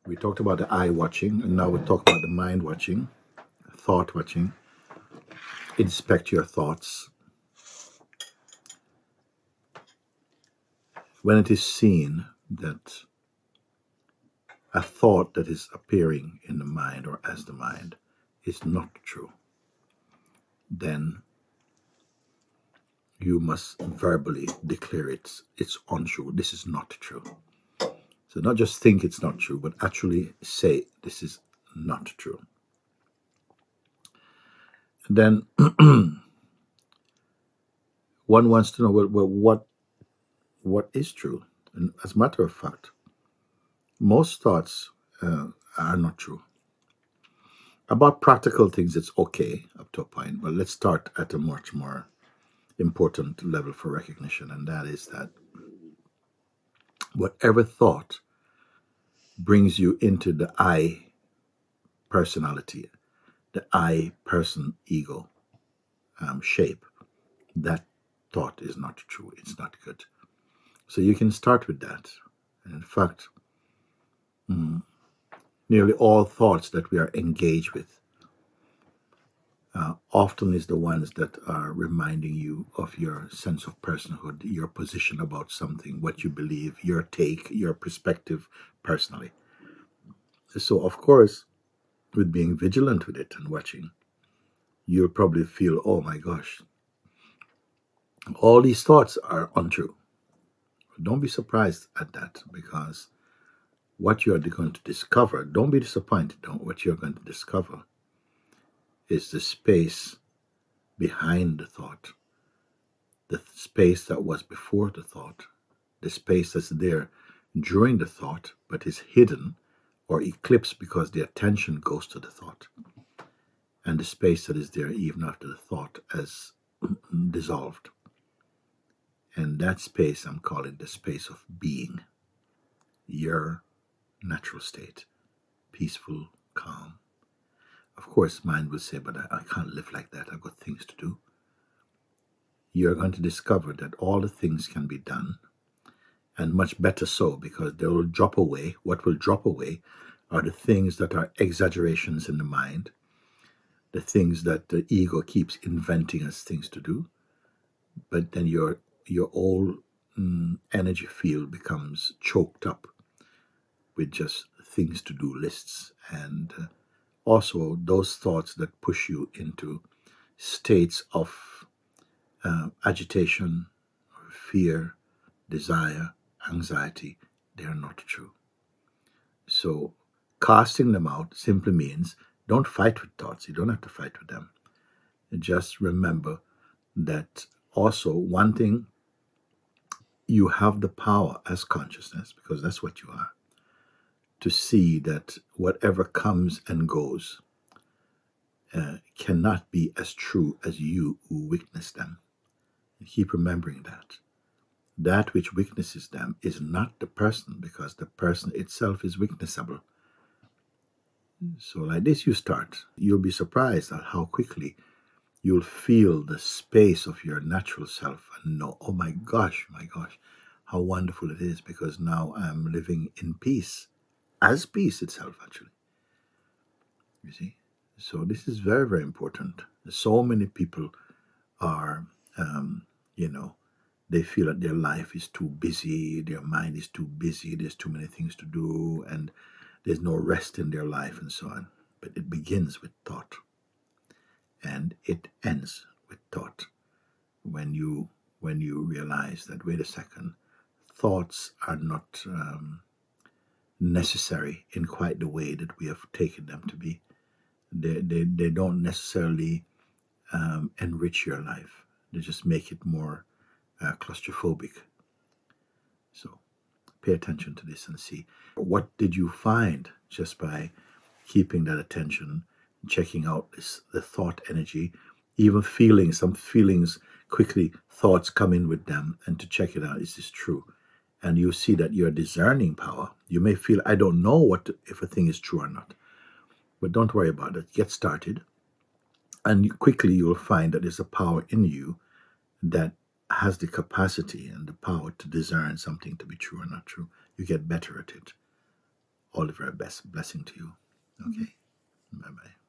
We talked about the eye watching, and now we talk about the mind watching, thought watching. Inspect your thoughts. When it is seen that a thought that is appearing in the mind or as the mind is not true, then you must verbally declare it's untrue. This is not true. So not just think it's not true, but actually say this is not true. And then one wants to know, well, what is true? And as a matter of fact, most thoughts are not true. About practical things, it's okay up to a point, but let's start at a much more important level for recognition, and that is that whatever thought brings you into the I personality, the I person ego shape, that thought is not true. It's not good. So you can start with that. And in fact, nearly all thoughts that we are engaged with often is the ones that are reminding you of your sense of personhood, your position about something, what you believe, your take, your perspective personally. So, of course, with being vigilant with it and watching, you'll probably feel, oh my gosh, all these thoughts are untrue. Don't be surprised at that, because what you're going to discover, don't be disappointed. What you're going to discover is the space behind the thought, the space that was before the thought, the space that's there during the thought, but is hidden or eclipsed because the attention goes to the thought, and the space that is there even after the thought has dissolved. And that space I'm calling the space of being, your natural state, peaceful, calm. Of course, mind will say, but I can't live like that. I've got things to do. You're going to discover that all the things can be done, and much better so, because they will drop away. What will drop away are the things that are exaggerations in the mind, the things that the ego keeps inventing as things to do. But then your whole energy field becomes choked up with just things to do lists, and also those thoughts that push you into states of agitation, fear, desire, anxiety. They are not true. So casting them out simply means don't fight with thoughts. You don't have to fight with them. Just remember that also one thing, you have the power as consciousness, because that's what you are, to see that whatever comes and goes cannot be as true as you who witness them. And keep remembering that. That which witnesses them is not the person, because the person itself is witnessable. So like this you start. You'll be surprised at how quickly you'll feel the space of your natural self and know, oh my gosh, how wonderful it is, because now I'm living in peace, as peace itself, actually. You see? So this is very, very important. So many people are, they feel that their life is too busy, their mind is too busy, there's too many things to do, and there's no rest in their life and so on. But it begins with thought, and it ends with thought. When you realize that, wait a second, thoughts are not necessary in quite the way that we have taken them to be. They don't necessarily enrich your life. They just make it more claustrophobic. So pay attention to this and see, what did you find just by keeping that attention, checking out the thought energy, even feeling some feelings quickly, thoughts come in with them, and to check it out, is this true? And you see that your discerning power, you may feel, I don't know if a thing is true or not. But don't worry about it. Get started. And quickly you will find that there's a power in you that has the capacity and the power to discern something to be true or not true. You get better at it. All the very best. Blessing to you. Okay. Bye-bye.